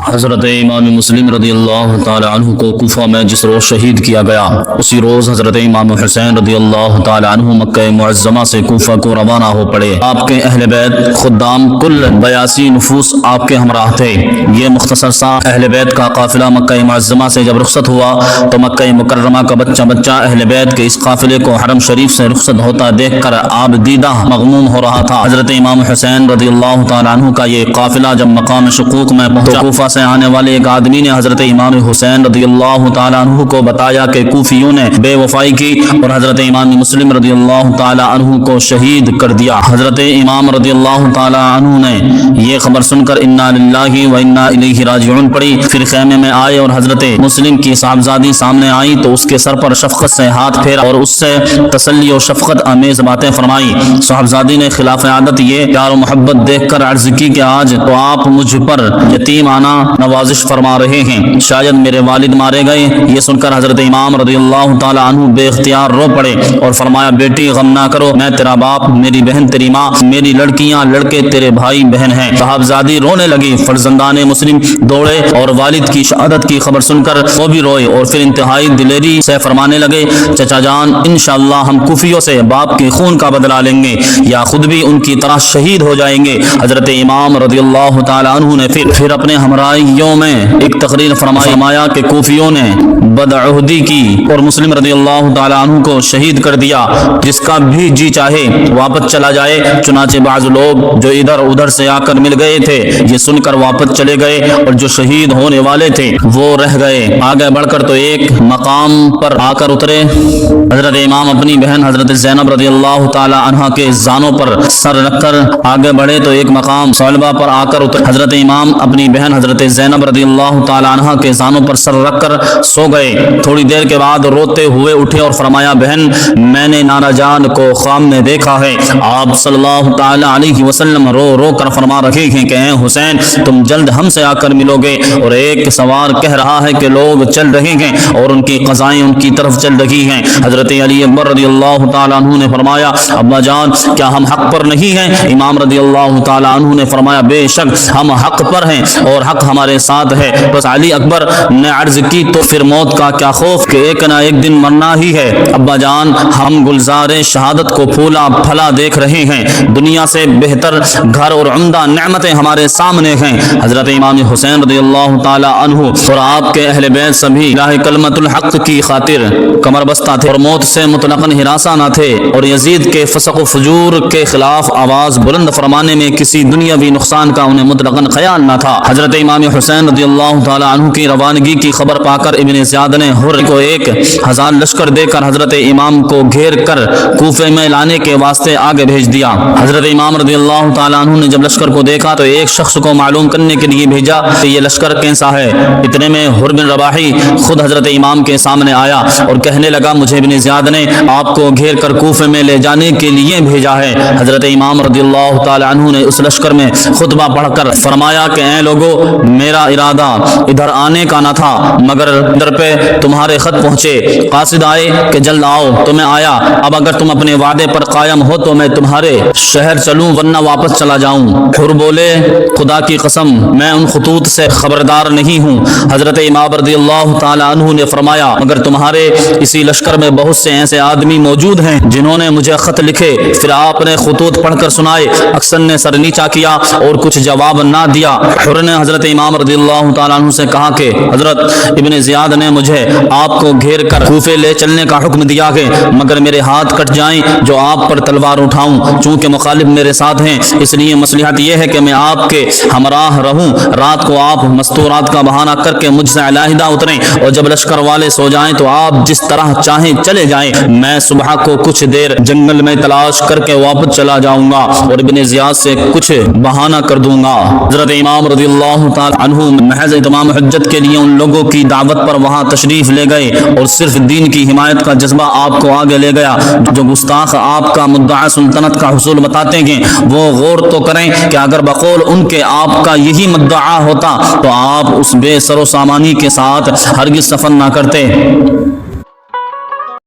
حضرت امام مسلم رضی اللہ تعالی عنہ کو کوفہ میں جس روز شہید کیا گیا، اسی روز حضرت امام حسین رضی اللہ تعالی عنہ مکہ معظمہ سے کوفہ کو روانہ ہو پڑے۔ آپ کے اہل بیت خدام کل 82 نفوس آپ کے ہمراہ تھے۔ یہ مختصر سا اہل بیت کا قافلہ مکہ معظمہ سے جب رخصت ہوا تو مکہ مکرمہ کا بچہ بچہ اہل بیت کے اس قافلے کو حرم شریف سے رخصت ہوتا دیکھ کر آپ دیدہ مغموم ہو رہا تھا۔ حضرت امام حسین رضی اللہ تعالی عنہ کا یہ قافلہ جب مقام شقوق میں پہنچا، کوفہ سے آنے والے ایک آدمی نے حضرت امام حسین رضی اللہ تعالی عنہ کو بتایا کہ کوفیوں نے بے وفائی کی اور حضرت امام مسلم رضی اللہ تعالی عنہ کو شہید کر دیا۔ حضرت امام رضی اللہ تعالی عنہ نے یہ خبر سن کر انا للہ و انا الیہ راجعون پڑھی، پھر خیمے میں آئے اور حضرت مسلم کی صاحبزادی سامنے آئی تو اس کے سر پر شفقت سے ہاتھ پھیرا اور اس سے تسلی و شفقت آمیز باتیں فرمائی۔ صاحبزادی نے خلاف عادت یہ پیار و محبت دیکھ کر عرض کی کہ آج تو آپ مجھ پر یتیمانہ نوازش فرما رہے ہیں، شاید میرے والد مارے گئے۔ یہ سن کر حضرت امام رضی اللہ تعالی عنہ بے اختیار رو پڑے اور فرمایا بیٹی غم نہ کرو، میں تیرا باپ، میری بہن تیری ماں، میری لڑکیاں لڑکے تیرے بھائی بہن ہیں۔ صاحبزادی رونے لگی، فرزندان مسلم دوڑے اور والد کی شہادت کی خبر سن کر وہ بھی روئے اور پھر انتہائی دلیری سے فرمانے لگے چچا جان انشاءاللہ ہم کوفیوں سے باپ کے خون کا بدلہ لیں گے یا خود بھی ان کی طرح شہید ہو جائیں گے۔ حضرت امام رضی اللہ تعالی عنہ نے پھر اپنے ہمراہیوں میں ایک تقریر فرمایا کہ کوفیوں نے بدعہدی کی اور مسلم رضی اللہ تعالی عنہ کو شہید کر دیا، جس کا بھی جی چاہے واپس چلا جائے۔ چنانچہ بعض لوگ جو ادھر ادھر سے آ کر مل گئے تھے یہ سن کر واپس چلے گئے اور جو شہید ہونے والے تھے وہ رہ گئے۔ آگے بڑھ کر تو ایک مقام پر آ کر اترے، حضرت امام اپنی بہن حضرت زینب رضی اللہ تعالی عنہ کے زانوں پر سر رکھ کر آگے بڑھے تو ایک مقام صلبہ پر آ کر اترے، حضرت امام اپنی بہن حضرت زینب رضی اللہ تعالی عنہ کے زانوں پر سر رکھ کر سو گئے۔ تھوڑی دیر کے بعد روتے ہوئے اٹھے اور فرمایا بہن میں نے نانا جان کو خواب میں دیکھا ہے، آپ صلی اللہ تعالی علیہ وسلم رو رو کر فرما رہے ہیں کہ اے حسین تم جلد ہم سے آ کر ملو گے، اور ایک سوار کہہ رہا ہے کہ لوگ چل رہے ہیں اور ان کی قضائیں ان کی طرف چل رہی ہیں۔ حضرت علی اکبر رضی اللہ تعالی عنہ نے فرمایا ابا جان کیا ہم حق پر نہیں ہیں؟ امام رضی اللہ تعالی عنہ نے فرمایا بے شک ہم حق پر ہیں اور حق ہمارے ساتھ ہے۔ بس علی اکبر نے عرض کی تو پھر موت کا کیا خوف کہ ایک نہ ایک دن مرنا ہی ہے۔ ابا جان ہم گلزار شہادت کو پھولا پھلا دیکھ رہے ہیں، دنیا سے بہتر گھر اور عمدہ نعمتیں ہمارے سامنے ہیں۔ حضرت امام حسین رضی اللہ تعالی عنہ اور آپ کے اہل بیت سبھی الہ کلمت الحق کی خاطر کمر بستہ تھے اور موت سے مطلقاً ہراساں نہ تھے، اور یزید کے فسق و فجور کے خلاف آواز بلند فرمانے میں کسی دنیاوی نقصان کا انہیں مطلقاً خیال نہ تھا۔ حضرت امام حسین رضی اللہ تعالی عنہ کی روانگی کی خبر پا کر ابن زیاد نے حر کو 1000 لشکر دے کر حضرت امام کو گھیر کر کوفے میں لانے کے واسطے آگے بھیج دیا۔ حضرت امام رضی اللہ تعالی عنہ نے جب لشکر کو دیکھا تو ایک شخص کو معلوم کرنے کے لیے بھیجا کہ یہ لشکر کیسا ہے۔ اتنے میں حر بن رباحی خود حضرت امام کے سامنے آیا اور کہنے لگا مجھے ابن زیاد نے آپ کو گھیر کر کوفے میں لے جانے کے لیے بھیجا ہے۔ حضرت امام رضی اللہ تعالی عنہ نے اس لشکر میں خطبہ پڑھ کر فرمایا کہ اے لوگو میرا ارادہ ادھر آنے کا نہ تھا مگر ادھر پہ تمہارے خط پہنچے، قاصد آئے کہ جلد آؤ تو میں آیا، اب اگر تم اپنے وعدے پر قائم ہو تو میں تمہارے شہر چلوں ورنہ واپس چلا جاؤں۔ حر بولے خدا کی قسم میں ان خطوط سے خبردار نہیں ہوں۔ حضرت امام رضی اللہ تعالی عنہ نے فرمایا مگر تمہارے اسی لشکر میں بہت سے ایسے آدمی موجود ہیں جنہوں نے مجھے خط لکھے۔ پھر آپ نے خطوط پڑھ کر سنائے، اکثر نے سر نیچا کیا اور کچھ جواب نہ دیا۔ حر نے حضرت امام رضی اللہ تعالی عنہ سے کہا کہ حضرت ابن زیاد نے مجھے آپ کو گھیر کر کوفے لے چلنے کا حکم دیا ہے، مگر میرے ہاتھ کٹ جائیں جو آپ پر تلوار اٹھاؤں، چونکہ مخالف میرے ساتھ ہیں، اس لیے مصلحت یہ ہے کہ میں آپ کے ہمراہ رہوں۔ رات کو آپ مستورات کا بہانہ کر کے مجھ سے علیحدہ اتریں اور جب لشکر والے سو جائیں تو آپ جس طرح چاہیں چلے جائیں، میں صبح کو کچھ دیر جنگل میں تلاش کر کے واپس چلا جاؤں گا اور ابن زیاد سے کچھ بہانہ کر دوں گا۔ حضرت امام رضی اللہ تعالی عنہ محض اتمام حجت کے لیے ان لوگوں کی دعوت پر وہاں تشریف لے گئے اور صرف دین کی حمایت کا جذبہ آپ کو آگے لے گیا۔ جو گستاخ آپ کا مدعا سلطنت کا حصول بتاتے ہیں وہ غور تو کریں کہ اگر بقول ان کے آپ کا یہی مدعا ہوتا تو آپ اس بے سر و سامانی کے ساتھ ہرگز سفر نہ کرتے۔